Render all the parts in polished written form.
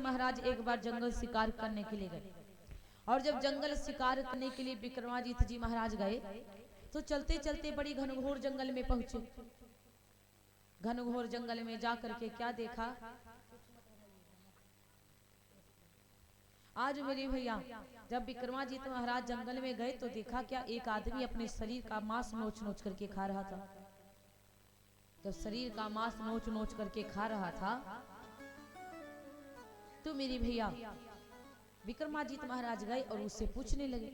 महाराज एक बार जंगल शिकार करने के लिए गए और जब जंगल शिकार करने के लिए विक्रमादित्य जी महाराज गए तो चलते चलते बड़ी घनघोर जंगल में पहुंचे। घनघोर जंगल में जा करके क्या देखा, आज मेरे भैया जब विक्रमादित्य महाराज जंगल में गए तो देखा क्या एक आदमी अपने शरीर का मांस नोच नोच करके खा रहा था। जब शरीर का मांस नोच नोच करके खा रहा था तो मेरे भैया विक्रमादित्य महाराज गए और उससे पूछने लगे,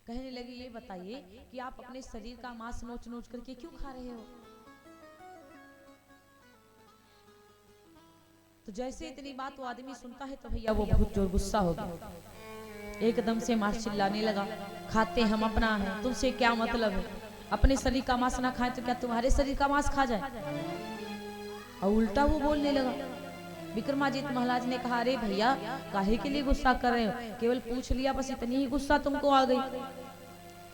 कहने लगे ये बताइए कि आप अपने शरीर का मांस नोच नोच करके क्यों खा रहे हो। तो जैसे इतनी बात वो आदमी सुनता है तो भैया वो बहुत जोर गुस्सा हो गया, एकदम से मांस चिल्लाने लगा, खाते हम अपना है, तुमसे क्या मतलब है, अपने शरीर का मांस ना खाए तो क्या तुम्हारे शरीर का मांस खा जाए। और उल्टा वो बोलने लगा। विक्रमादित्य महाराज ने कहा अरे भैया काहे के लिए गुस्सा कर रहे हो, केवल पूछ लिया बस इतनी ही गुस्सा तुमको आ गई,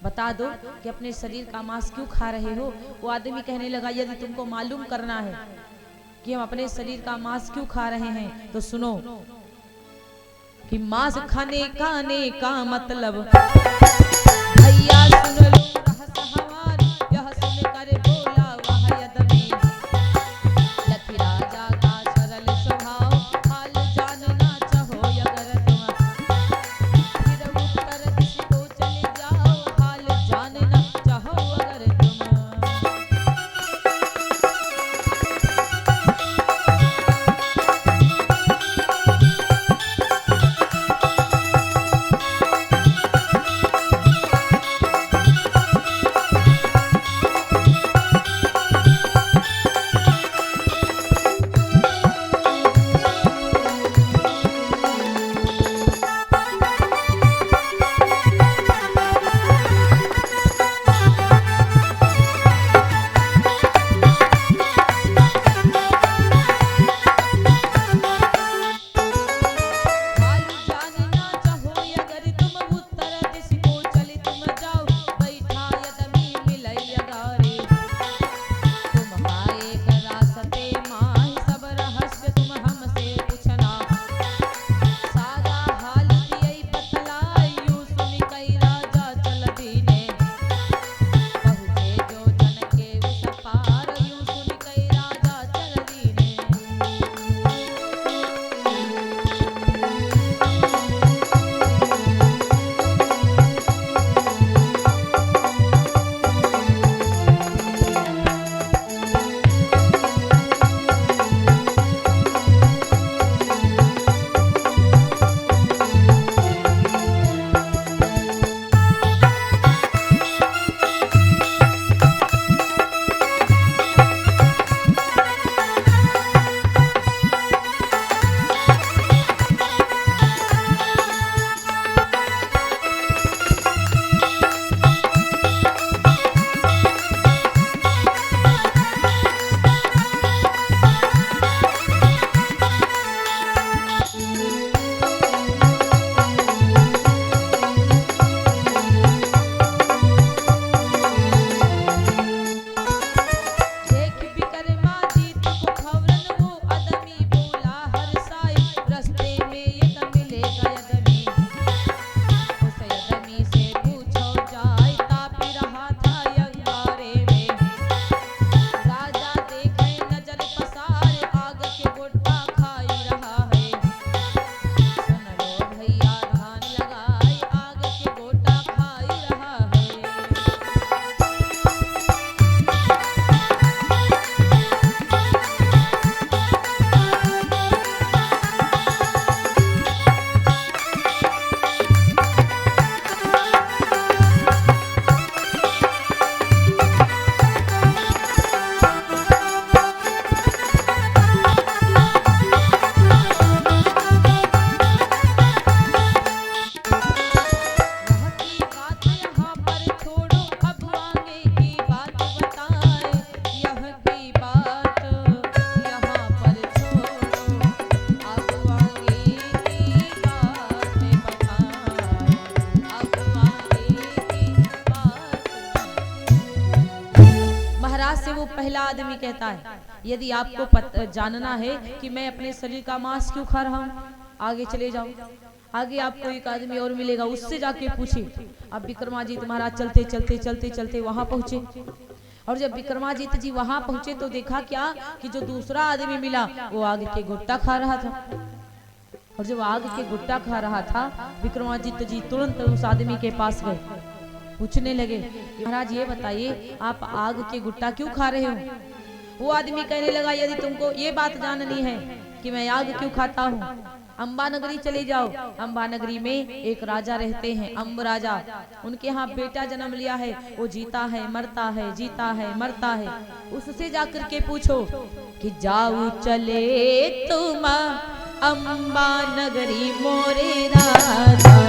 बता दो कि अपने शरीर का मांस क्यों खा रहे हो। वो आदमी कहने लगा यदि तुमको मालूम करना है कि हम अपने शरीर का मांस क्यों खा रहे हैं तो सुनो कि मांस खाने का मतलब भैया सुन लो रहस हमार, यह सुनकर बोला वह यदमी, लखी राजा का सरल स्वभाव हाल जानना चाहो अगर तुम, फिर उत्तर दिश को चले जाओ हाल जानना चाहो अगर तुम। पहला आदमी कहता है यदि आपको जानना है कि मैं अपने शरीर का मांस क्यों खा रहा हूँ, आगे चले जाओ, आगे आपको एक आदमी और मिलेगा, उससे जाके पूछे। अब विक्रमादित्य महाराज चलते चलते चलते चलते वहां पहुंचे, और जब विक्रमादित्य जी वहां पहुंचे तो देखा क्या कि जो दूसरा आदमी मिला वो आग के गुट्टा खा रहा था। और जब आग के गुट्टा खा रहा था, विक्रमादित्य जी तुरंत उस आदमी के पास गए, पूछने लगे महाराज ये बताइए आप आग के गुट्टा क्यों खा रहे हो? वो आदमी कहने लगा यदि तुमको ये बात जाननी है कि मैं आग क्यों खाता हूँ, अम्बा नगरी चले जाओ। अम्बा नगरी में एक राजा रहते हैं, अम्ब राजा, उनके यहाँ बेटा जन्म लिया है, वो जीता है मरता है, जीता है मरता है। उससे जाकर के पूछो कि जाओ चले तुम अम्बा नगरी मोरे राजा।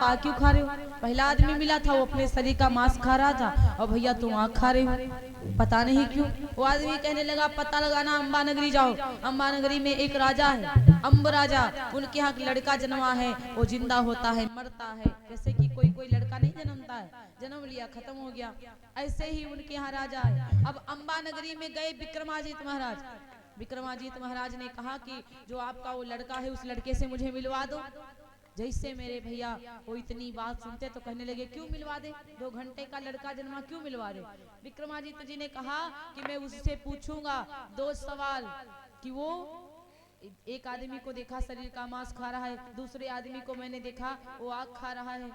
आ क्यों खा रहे हो? पहला आदमी मिला था वो अपने शरीर का मांस खा रहा था और भैया तुम आँख खा रहे हो, पता नहीं क्यों। वो आदमी कहने लगा पता लगाना, अम्बा नगरी जाओ। अम्बा नगरी में एक राजा है, अम्ब राजा, उनके यहाँ लड़का जन्मा है, वो जिंदा होता है मरता है। जैसे कि कोई कोई लड़का नहीं जन्मता है, जन्म लिया खत्म हो गया, ऐसे ही उनके यहाँ राजा है। अब अम्बा नगरी में गए विक्रमादित्य महाराज। विक्रमादित्य महाराज ने कहा कि जो आपका वो लड़का है उस लड़के से मुझे मिलवा दो। जैसे मेरे भैया वो इतनी बात सुनते तो कहने लगे क्यों मिलवा दे, 2 घंटे का लड़का जन्मा क्यों मिलवा दे। विक्रमादित्य जी ने कहा कि मैं उससे पूछूंगा 2 सवाल कि वो एक आदमी को देखा शरीर का मांस खा रहा है, दूसरे आदमी को मैंने देखा वो आग खा रहा है।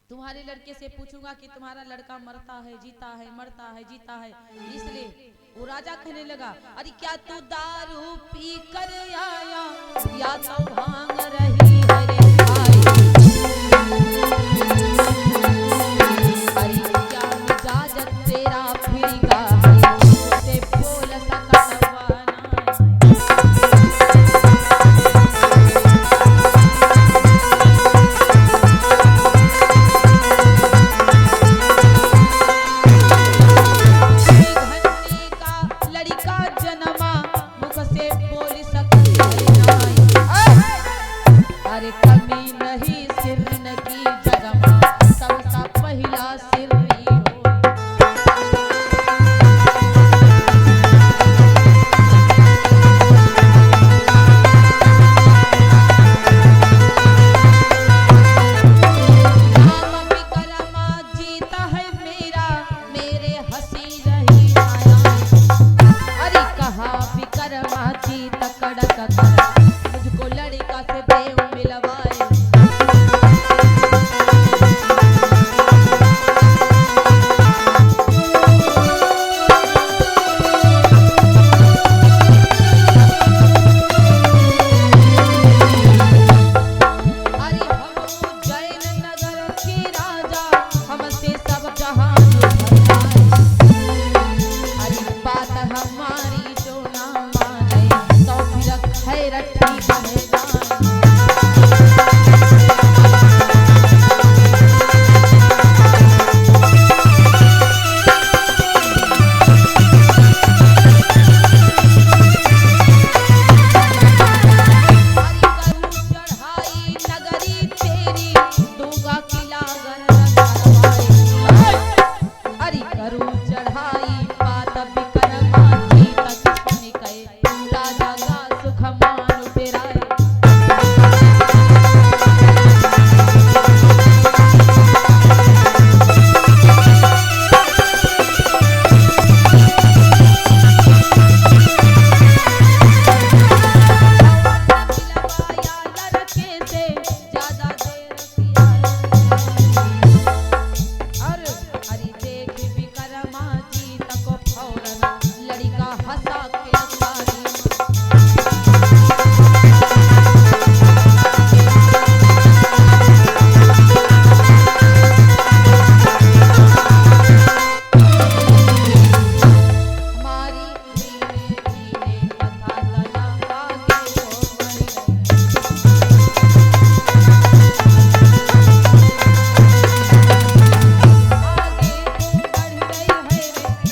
तुम्हारे लड़के से पूछूंगा कि तुम्हारा लड़का मरता है जीता है, मरता है जीता है। इसलिए वो राजा कहने लगा अरे क्या तू दारू पी कर आया या तो भांग रही है रे भाई, अरे क्या इजाजत तेरा फिरगा है से बोल सकवाना। अरे कमी नहीं सिरन की जगमा सबका पहला सिरनी हो। नाम विक्रमा जीता है मेरा, मेरे हंसी रही माया। अरे कहा विक्रमा जीत कड़क कर मुझको लड़का से प्रेम मिलवाए। अरे हम उज्जैन नगर के राजा, हमसे सब जहान भरमाए। अरे बात हमारी जो ना माने तो फिर खैरठी बने जाए। चढ़ाई नगरी तेरी दूंगा किला अरे करू चढ़ाई बात विक्रमा जी तक सुन गए राजा का सुख मान तेरा। लड़का हंसा के सारी हमारी धीरे धीरे कथा लगा आगे हो बढ़ रही है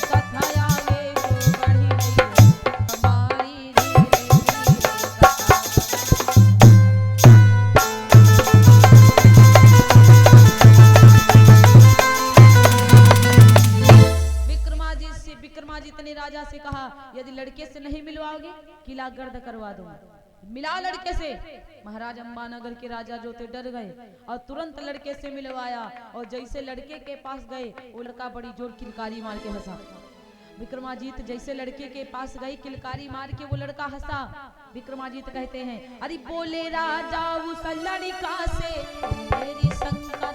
कथा आगे को बढ़ रही है हमारी धीरे धीरे कथा। विक्रमादित्य ने राजा से कहा यदि लड़के से नहीं मिलवाओगे किला गर्द करवा दूंगा। मिला लड़के से। महाराज अम्बानगर के राजा जो थे डर गए और तुरंत लड़के से मिलवाया और जैसे लड़के के पास गए वो लड़का बड़ी जोर किलकारी मार के हंसा। विक्रमादित्य जैसे लड़के के पास गए किलकारी मार के वो लड़का हंसा। विक्रमादित्य कहते हैं अरे बोले राजा उस लड़का से मेरी शंकर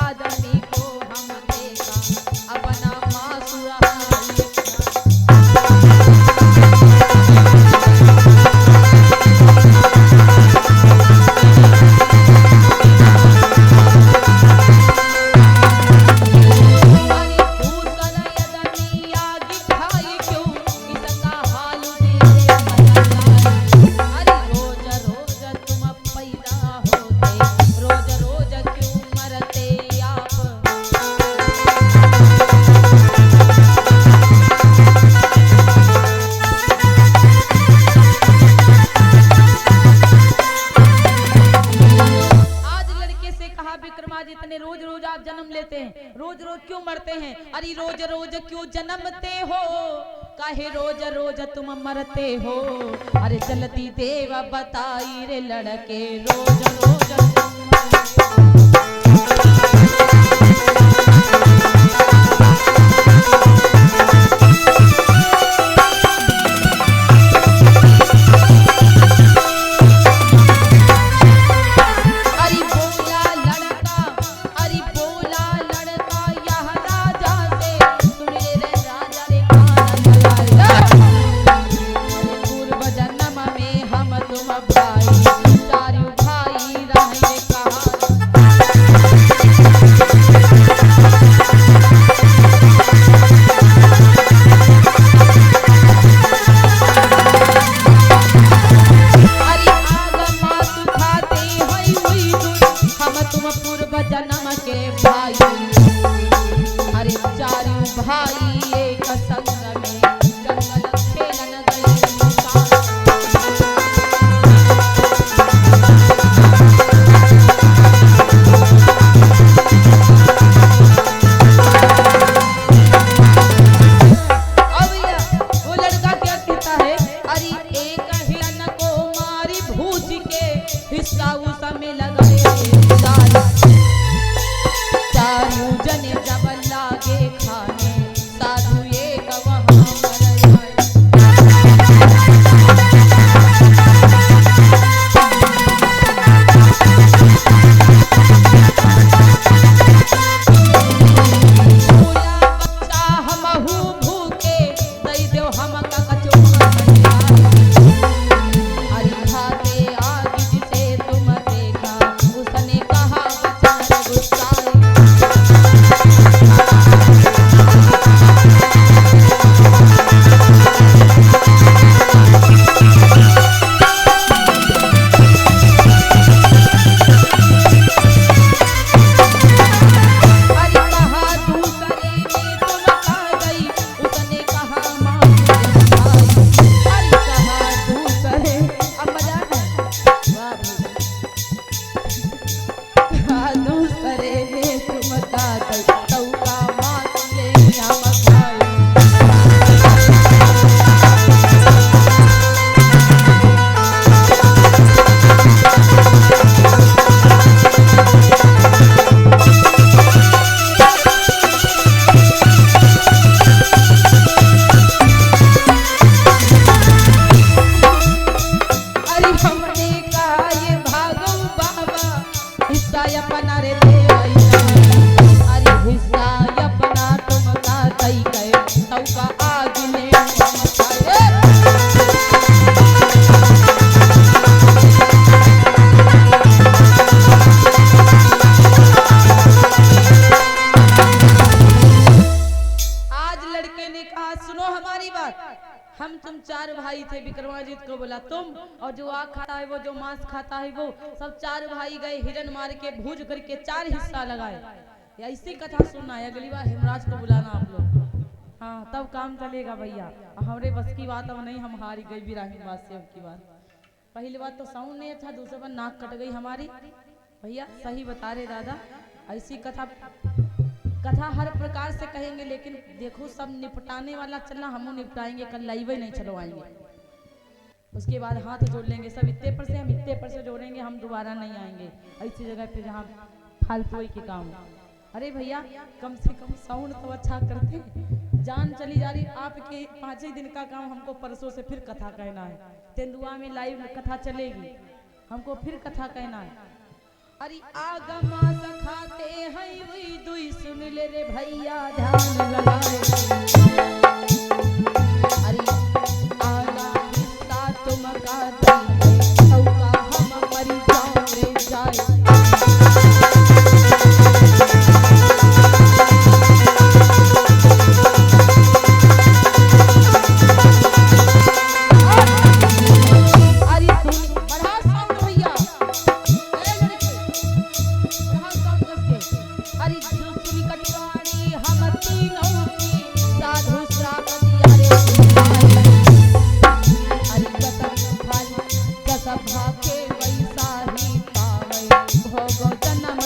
आदमी को हम देखा अपना मासूरा रोज कहा विक्रमादित्य ने रोज रोज आप जन्म लेते हैं, रोज रोज क्यों मरते हैं? अरे रोज रोज क्यों जन्मते हो, काहे रोज रोज तुम मरते हो? अरे चलती देव बताई रे लड़के रोज रोज हम तुम चार भाई थे, विक्रमादित्य को बोला तुम और जो आग खाता है वो, जो मांस खाता है वो, सब चार भाई गए हिरन मार के भूज करके चार हिस्सा लगाए। ऐसी कथा सुनना है, अगली बार हेमराज को बुलाना आप लोग, हाँ तब काम चलेगा भैया। हमारे बस की बात अब नहीं, हम हारी गई बिराही बात से। अब की बात पहली बात तो साउंड नहीं अच्छा, दूसरी बात नाक कट गई हमारी। भैया सही बता रहे दादा, ऐसी कथा हर प्रकार से कहेंगे, लेकिन देखो सब निपटाने वाला चलना, हम निपटाएंगे, कल लाइव ही नहीं चलवाएंगे। उसके बाद हाथ जोड़ लेंगे सब, इतने पर से हम इतने पर से जोड़ेंगे, हम दोबारा नहीं आएंगे ऐसी जगह पे जहाँ फालतू के काम। अरे भैया कम से कम साउंड तो अच्छा करते, जान चली जा रही। आपके 5 ही दिन का काम, हमको परसों से फिर कथा कहना है। तेंदुआ में लाइव कथा चलेगी, हमको फिर कथा कहना है। अरे आगमा सखाते हैं वही दुई, सुन ले रे भैया ध्यान लगाए। अरे आगा हिस्सा तुम का दी, सौका हम मरी जाओ रे जाए। सभा के वैसा ही पावे भोग जन्म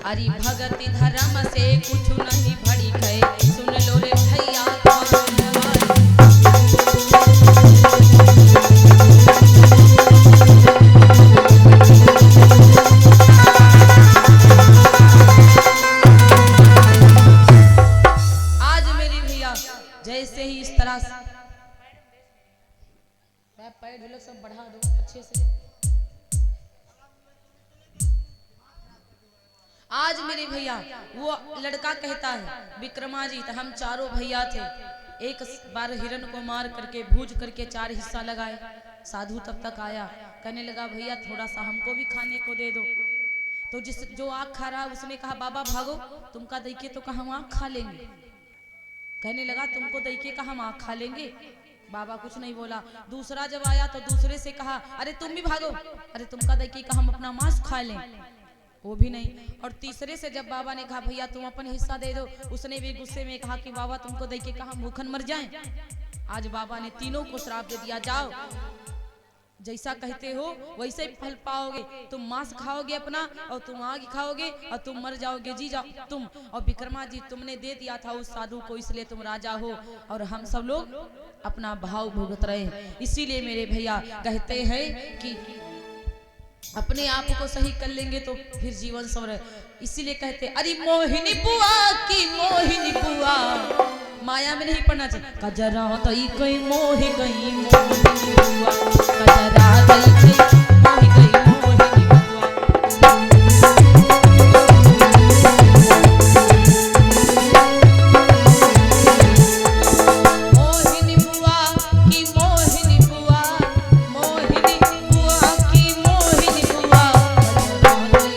अरे भगति धर्म से कुछ नहीं भड़ी गए, सुन लो रे भैया आज मेरी भैया जैसे ही इस तरह से पैर ढोलक सब बढ़ा दो अच्छे से। आज मेरे भैया वो लड़का कहता है विक्रमाजीत हम चारों भैया थे, एक बार हिरण को मार करके भूज करके 4 हिस्सा लगाए। साधु तब तक आया, कहने लगा भैया थोड़ा सा हमको भी खाने को दे दो। तो जो आग खा रहा उसने कहा बाबा भागो, तुमका दईके तो कहा हम आग खा लेंगे। कहने लगा तुमको दईके कहा हम आग खा लेंगे। बाबा कुछ नहीं बोला। दूसरा जब आया तो दूसरे से कहा अरे तुम भी भागो, अरे तुमका दईके कहा हम अपना मांस खा लें, वो भी नहीं। और तीसरे से जब बाबा ने कहा भैया तुम अपन हिस्सा दे दो, उसने भी गुस्से में कहा कि बाबा तुमको दे के कहा भूखन मर जाएं। आज बाबा ने तीनों को श्राप दे दिया, जाओ जैसा कहते हो वैसे ही फल पाओगे, तुम मांस खाओगे अपना और तुम आग खाओगे और तुम मर जाओगे, जी जाओ तुम। और विक्रमा जी तुमने दे दिया था उस साधु को, इसलिए तुम राजा हो और हम सब लोग अपना भाव भुगत रहे। इसीलिए मेरे भैया कहते हैं कि अपने आप को सही कर लेंगे तो फिर जीवन सवर। इसीलिए कहते अरे मोहिनी बुआ की मोहिनी बुआ, माया में नहीं पढ़ना चाहिए। कजरा तई कई मोह गई मोहिनी बुआ, कजरा तई कई मोह गई मोहिनी बुआ। मोहिनी बुआ की मोहिनी बुआ, मोहिनी बुआ की मोहिनी बुआ, कजरा तई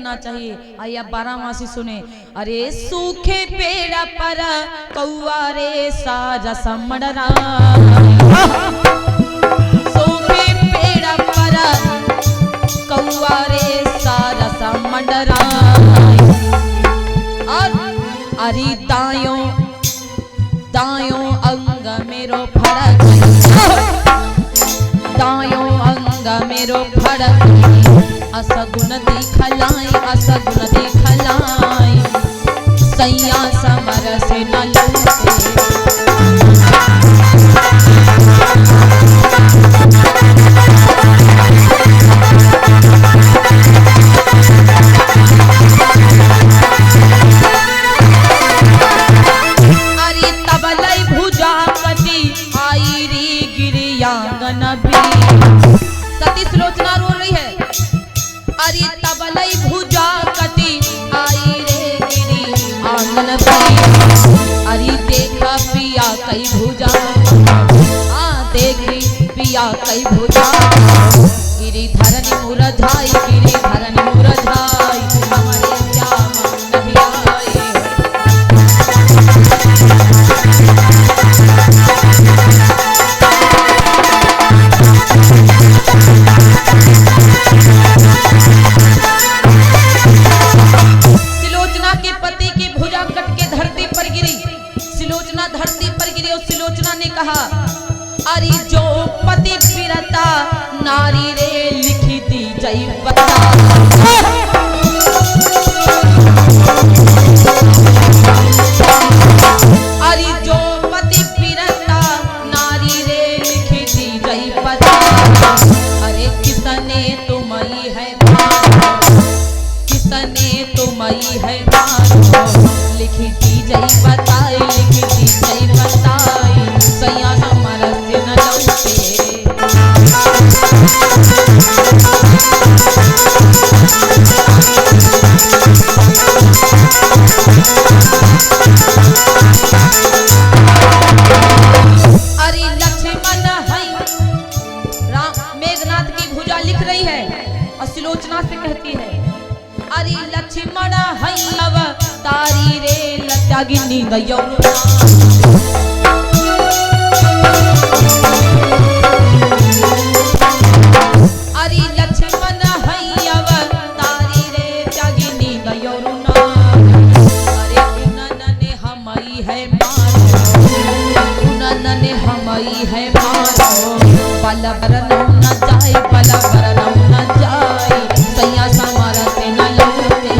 करना चाहिए। आइए आप 12 मासी सुने। अरे सूखे पेड़ पर कौआ रे सारा समड़रा, सूखे पेड़ पर कौआ रे सारा समड़रा। और अरे दायों दायों अंग मेरो फड़क, दायों अंग मेरो फड़क, असगुन दिखलाई असगुन दिखलाई, सैया समर से न लौटे। अरे तबलई भुजा कटी आई री गिरियांगन भी। सती सुलोचना रो रही है। अरे तबलई भुजा कटी आई रे गिरी आंगन भी। अरे देखा पिया कई भुजा, देखी पिया कई भुजा, गिरी धरनी मुरझाई गिरी धरनी मुरझाई, हमारे क्या नहीं आए। सिलोचना के पति की भुजा कट के धरती पर गिरी। सिलोचना धरती पर गिरी और सिलोचना ने कहा, अरे जो पति फिरता नारी रे लिखी दी जई बता। अरे जो पति फिरता नारी रे लिखी दी जई बता। अरे किसने तुम्हारी है मारो, किसने तुम्हारी है मारो, लिखी दी जई बताई लिखी दी जई बताई, सैया हमारा से न लौटे। अरे लक्ष्मण है, राम मेघनाथ की भुजा लिख रही है और सिलोचना से कहती है, अरे लक्ष्मण है अब तारी रे लत्यागिनी गयौरुना। अरे लक्ष्मण है अब तारी रे त्यागिनी गयौरुना। अरे उन्नने हमई है मारो, उन्नने हमई है मारो, बल बरनौ न जाए बल बरनौ न जाए, सैया समारा से न लौटे।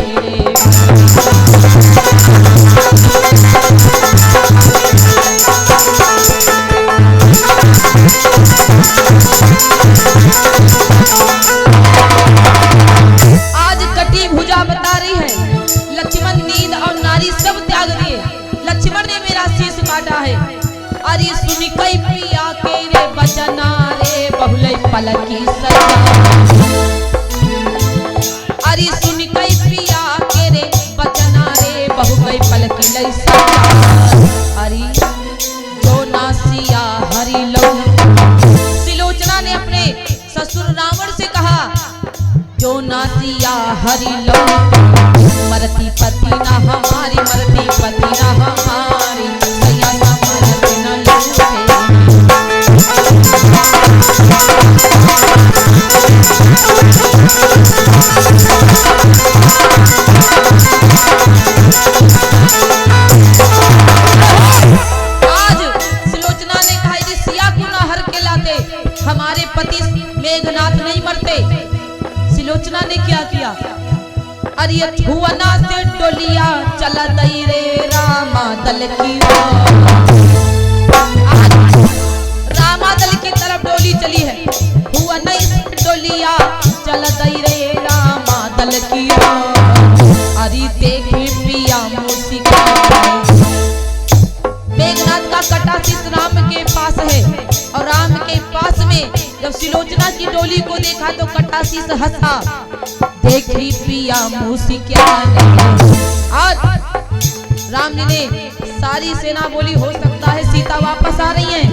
आज कटी भुजा बता रही है, लक्ष्मण नींद और नारी सब त्याग दिए, लक्ष्मण ने मेरा शीश काटा है। अरे सुन कई पिया के रे बचना रे बहुलई पलकी सजा। अरे सुन कई पिया के रे बचना रे बहुलई पलकी लई सजा। अरे जो नासिया हरि लो। सिलोचना ने अपने ससुर रावण से कहा, जो नासिया हरि लो, मरती पति ना हमारी मरती पति ना हमारी, सैया मरती न लौटे। आज सिलोचना ने कहा, यदि सिया को ना हर के लाते हमारे पति मेघनाथ नहीं मरते। सिलोचना ने क्या किया, अरे छुअना से डोलिया चला दई रे रामा दल की। रामा दल की तरफ डोली चली है, हुआ नहीं डोलिया चला दई रे रामा दल की। अरे देखे पिया मूसिका, मेघनाथ का कटा शीश राम के पास है और राम के पास में जब सिलोचना की डोली को देखा तो कटा शीश हंसा, देखी पिया मूसिका ने। आज राम जी ने सारी सेना बोली हो सकता है सीता वापस आ रही है,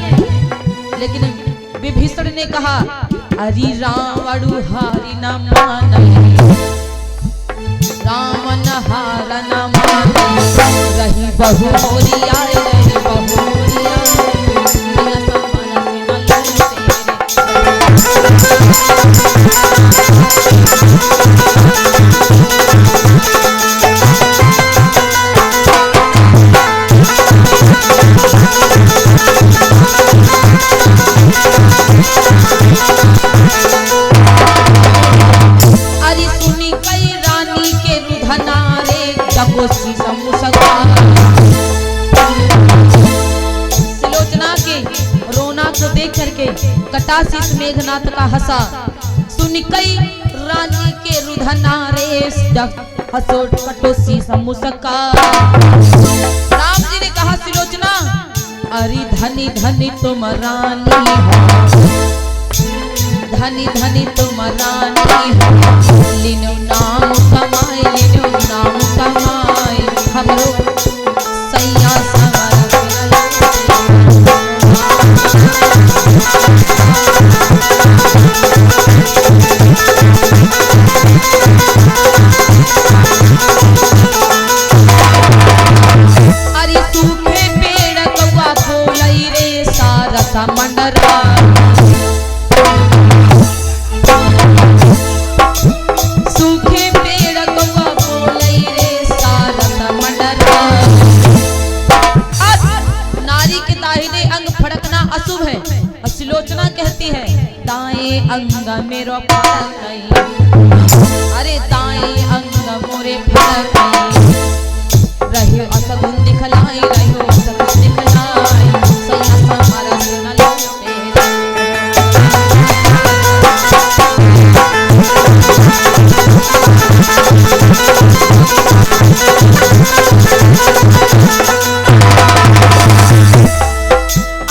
लेकिन विभीषण ने कहा, अरे रावण हारी न माने, राम नहार न माने रही बहु मोरिया रही बहु मोरिया मिया समाना से न अरे सुनी कई रानी के रुधना रे जगोसी समुसका सुलोचना के रोना को देख करके कटासीस मेघनाथ का हंसा। सुन कई रानी के रुधना रे हसोट कटोसी समुसका। राम जी ने कहा सुलोचना अरे धनी धनी तुम रानी हो, धनी धनी तुम रानी हो, लिनो नाम कमाए लिनो नाम कमाए हमरो सैया सवार अरे सूखे पेड़ कौवा बोलई रे सारा समंडरा। सूखे पेड़ कौवा बोलई रे सारा समंडरा। नारी के दाहिने अंग फड़कना अशुभ है। सुलोचना कहती है दाएं अंग मेरो फड़कई, अरे दाएं अंग मोरे फड़कई रहियो असगुन दिखलाई रहियो असगुन दिखलाई सैया हमारा सुन लो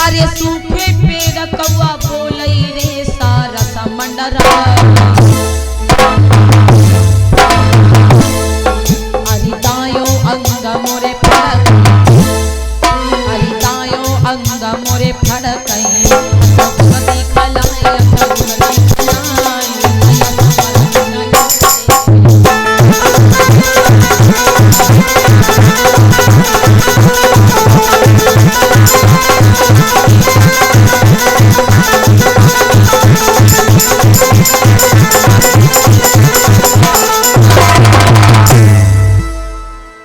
अरे सूखे पेड़ कौवा बोलई रे सारा समंडरा। अरे दायो अंग मोरे फड़कई, अरे दायो अंग मोरे फड़कई असगुन दिखलाई असगुन दिखलाई सैया हमारा सुन लो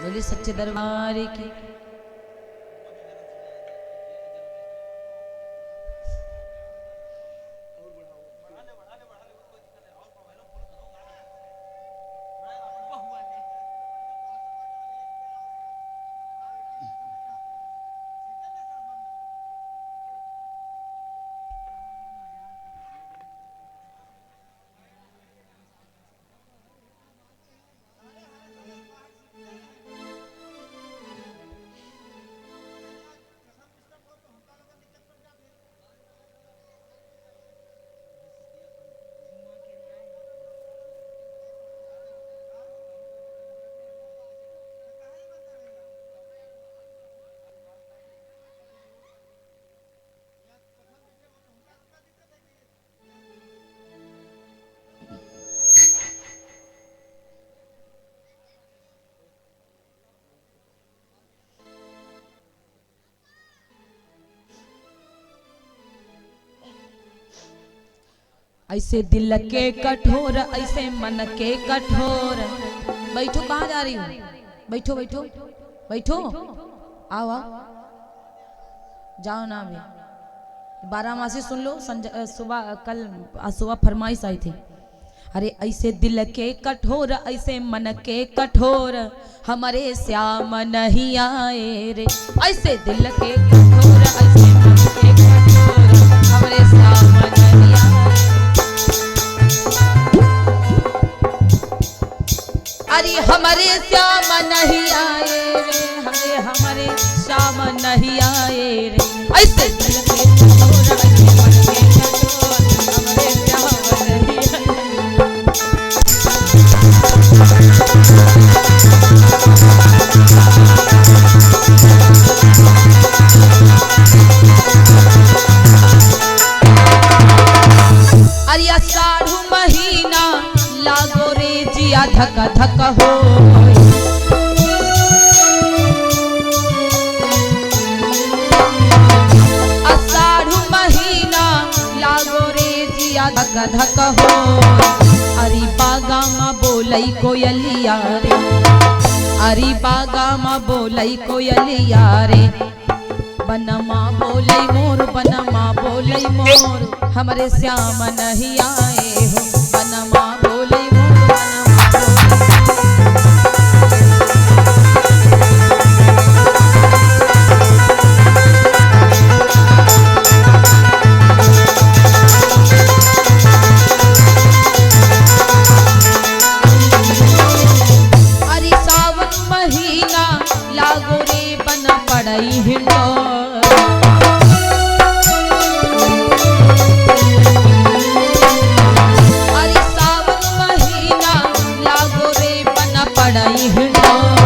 बोली सच्चे दरबार की। ऐसे दिल के कठोर ऐसे मन के कठोर। बैठो, कहाँ जा रही हो? बैठो बैठो बैठो, आओ आओ, जाओ ना अभी। 12 मासी सुन लो। सुबह कल सुबह फरमाइश आई थी। अरे ऐसे दिल के कठोर ऐसे मन के कठोर हमारे श्याम नहीं आए रे। ऐसे दिल के कठोर ऐसे मन के कठोर हमारे श्याम नहीं आए। अरे हमारे श्याम नहीं आए रे, हमारे श्याम नहीं आए रे। ऐसे दिल के कठोर ऐसे मन के कठोर हमारे श्याम नहीं आए। अरे 18 महीना लागो रे जिया धक धक हो धक धक हो। अरे बागा मा बोलई कोयलिया रे, अरे बागा मा बोलई कोयलिया रे, बनमा बोलई मोर, बनमा बोलई मोर, हमरे श्याम नहीं आए हो, बनमा बोलई मोर, अरे सावन महीना लागो रे बन पड़ई हिंडोर। अरे सावन महीना लागो रे बन पड़ई हिंडोर।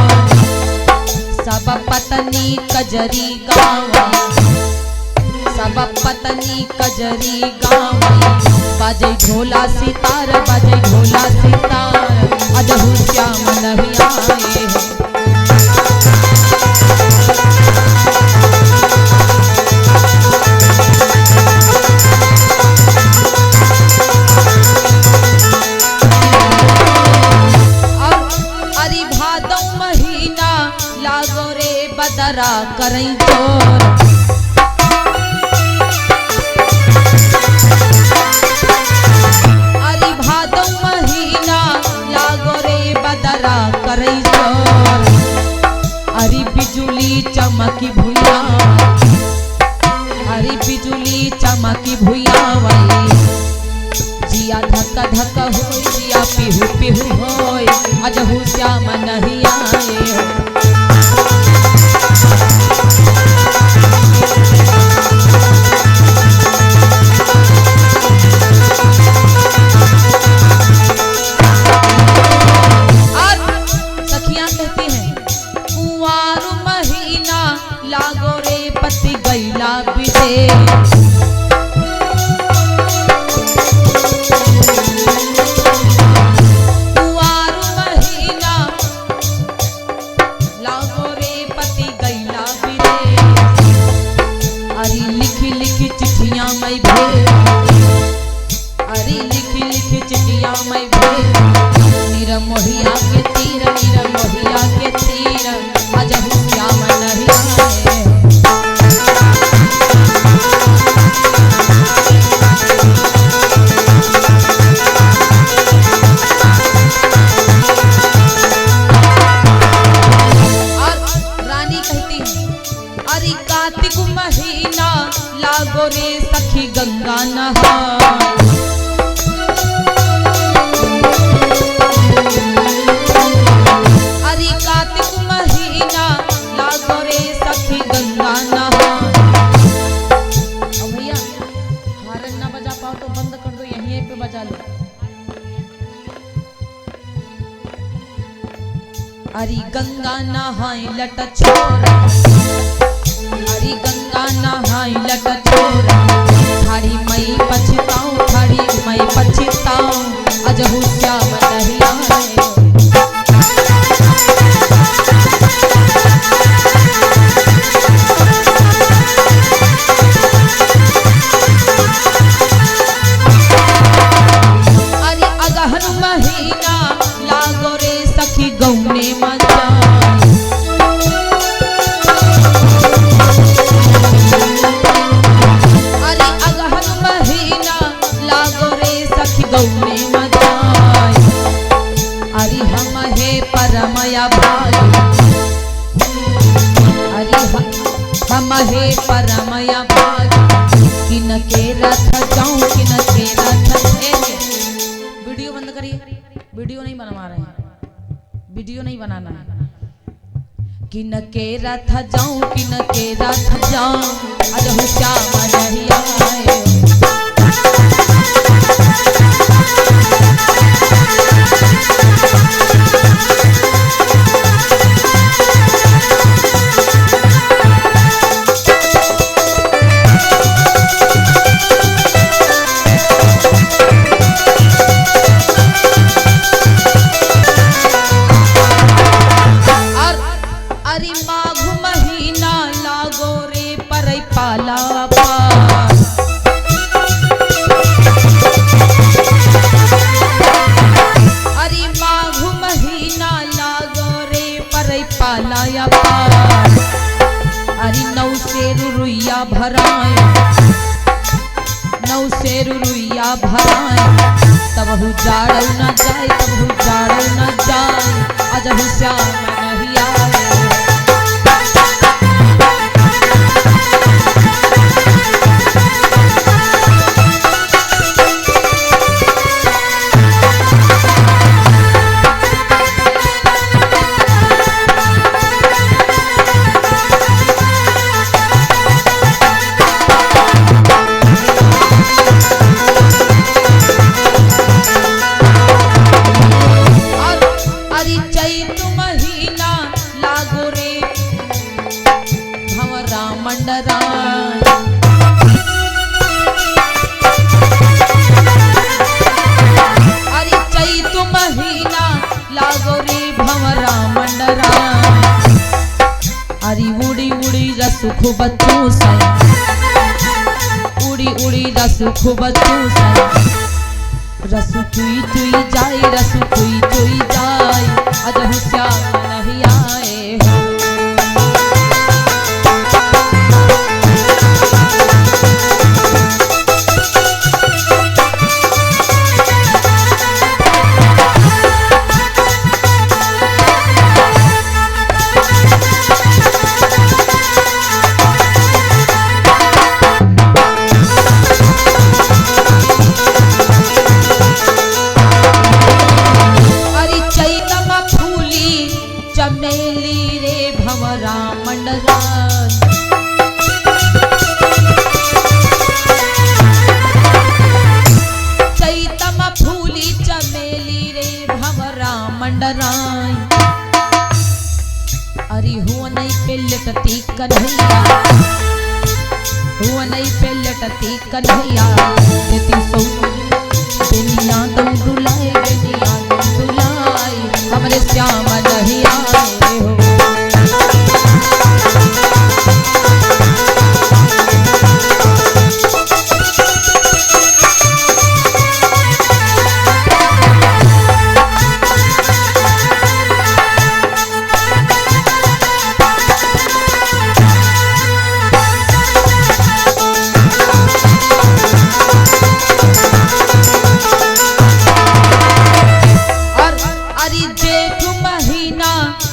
सब पत्नी कजरी गावई, सब पत्नी कजरी गावई, बाजे ढोला सितार, बाजे ढोला सितार, अजहू श्याम नहीं आए हो। अरे भादौ महीना लागो रे बदरा करई चोर। अरे भादौ महीना लागो रे बदरा करई चोर। अरे बिजुली चमकी भुइया, अरे बिजुली चमकी भुइया वही, जिया धक धक हो, जिया पिहु पिहु होय, अजहू श्याम नहीं आए हो। सखियां कहती हैं कुंवार महीना लागो रे पति गैला विदेश। मैं भेज, अरे लिखी लिखी चिट्ठियां मैं भेज, नीर मोहिया के तीर, नीर मोहिया के तीर, अजहू श्याम नहीं आए। और रानी कहती है अरे कार्तिक महीना लागो रे सखी गंगा नहाय। अरे कार्तिक महीना लागो रे सखी गंगा नहाय। अब भैया हारन ना बजा पाओ तो बंद कर दो, यहीं पे बजा लो। अरे गंगा नहाय लट छोरा, अरे गंगा नहाय लट छोरा, थारी मई पछताऊं, थारी मई पछताऊं, अजहू श्याम नहीं आए हो। अरे अगहन महीना लागो रे सखी गौने मजा। गौने मजाय, अरे हम हे परमया भाग, अरे हम हे परमया भाग, किन के रथ जाऊं, किन के रथ। वीडियो बंद करिए, वीडियो नहीं बनवा रहे हैं, वीडियो नहीं बनाना है। किन के रथ जाऊं, किन के रथ जाऊं, अजहू श्याम नहीं आए। अरे माघ महीना लागो रे परई पाला पार। रुइया भराए, नौ से रुइया भराए, तब जाड़ल न जाए, तब जाड़ल न जाए, अजहु श्याम नहीं आए। खूब चूसाई, उड़ी उड़ी रस खूब चूसाई, रस चुई चुई जाए, रस चुई चुई जाए, अजहु श्याम नहीं आए। अरे हुआ नहीं पे लटती कन्हैया, हुआ नहीं पे लटती कन्हैया, तेती सौ दुनिया दम दुलाए, दुनिया दम दुलाए, हमरे श्याम नहीं आए हो।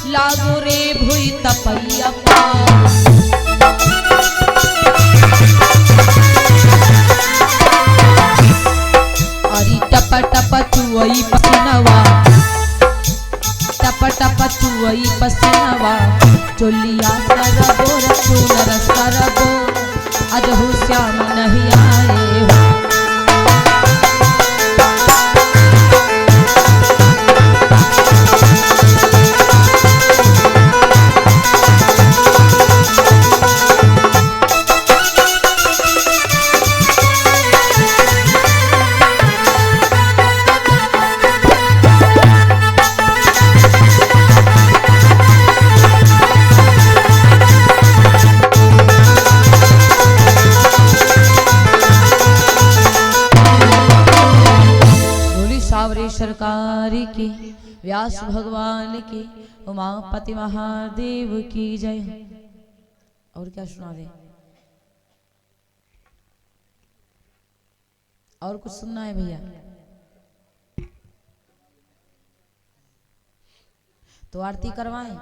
लागो रे भुई तपैया अरे टप टप चुई पसीनवा, टप टप चुई पसीनवा, चोलिया सरबो रसूनर सरबो, अजहु श्याम नहीं आए हो। सरकार की, व्यास भगवान की, उमापति महादेव की जय। और क्या सुना दे? और कुछ सुनना है भैया? तो आरती करवाएं?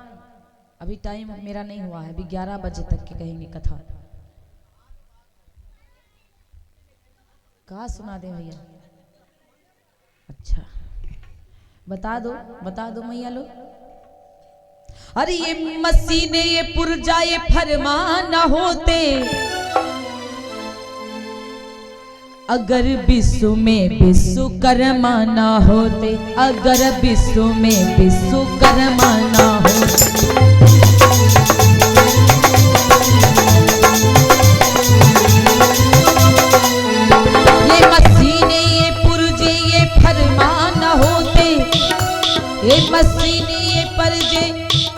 अभी टाइम मेरा नहीं हुआ है, अभी 11 बजे तक की कहेंगे कथा। कहाँ सुना दे भैया? अच्छा बता दो मैया लोग। अरे ये मसीने ये पुरजा ये फरमान होते, अगर विश्व में विश्वकर्मा ना होते, अगर विश्व में विश्वकर्मा ना होते, ये मसीने ये पुरजे ये फरमान होते, ये मसीने ये परजे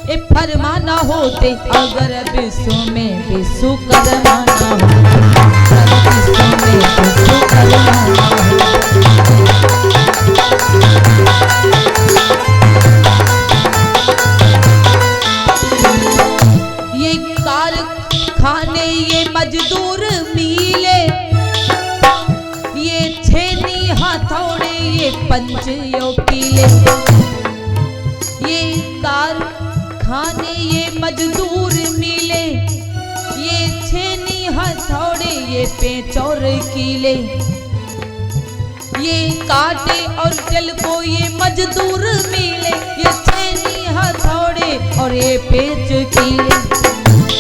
ये फरमान होते, अगर विश्व में विश्वकर्मा ना होते, अगर विश्व में विश्वकर्मा ना होते। ये कारखाना खाने ये मजदूर मिले, ये छेनी हथौड़े ये पंच यो कीले। ये कार खाने ये मजदूर मिले, ये छेनी हथौड़े ये पेंच और कीले। ये काटे और जल को ये मजदूर मिले, ये छेनी हथौड़े और ये पेंच कीले।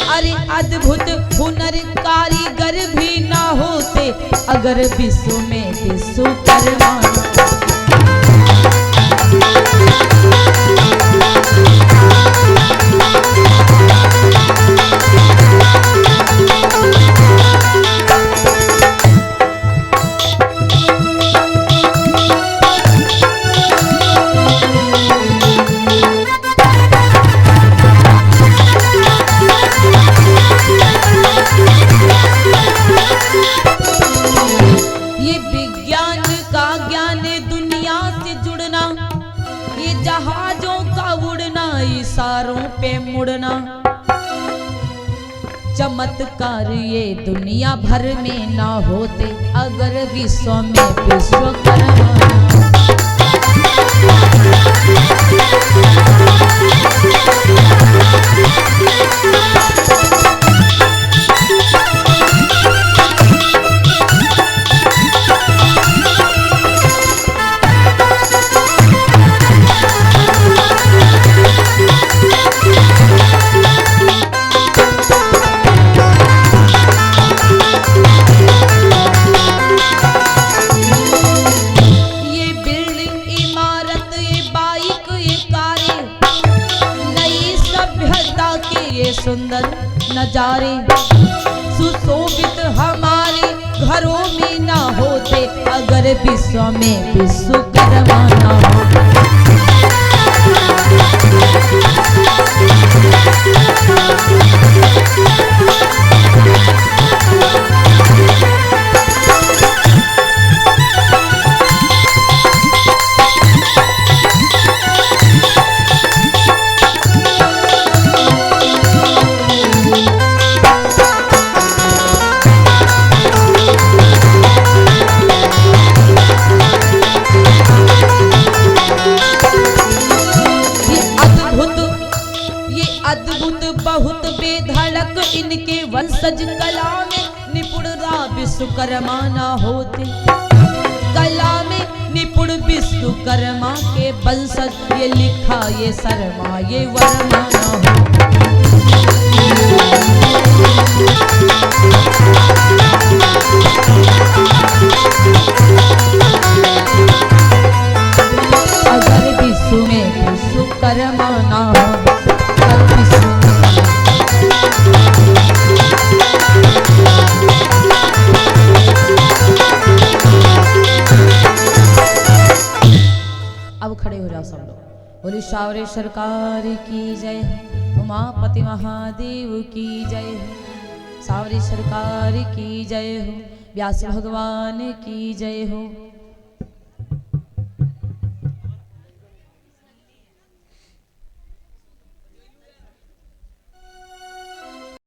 अरे अद्भुत हुनर कारीगर भी ना होते अगर विश्व में विश्वकर्मा। जहाजों का उड़ना इशारों पे मुड़ना, चमत्कार ये दुनिया भर में ना होते अगर विश्व में विश्वकर्मा। सुंदर नजारे सुशोभित हमारे घरों में ना होते अगर विश्व में विश्वकर्मा ना होते। अद्भुत बहुत बेधड़क इनके वंशज कला में निपुण विश्वकर्मा ना होते। कला में निपुण विश्वकर्मा के वंशज ये लिखा ये शर्मा ये वर्मा ना होते। अगर विश्व में विश्वकर्मा ना हो अब खड़े हो जाओ सब लोग। बोली सावरे सरकार की जय हो, उमापति महादेव की जय हो। सावरे सरकार की जय हो, व्यास भगवान की जय हो।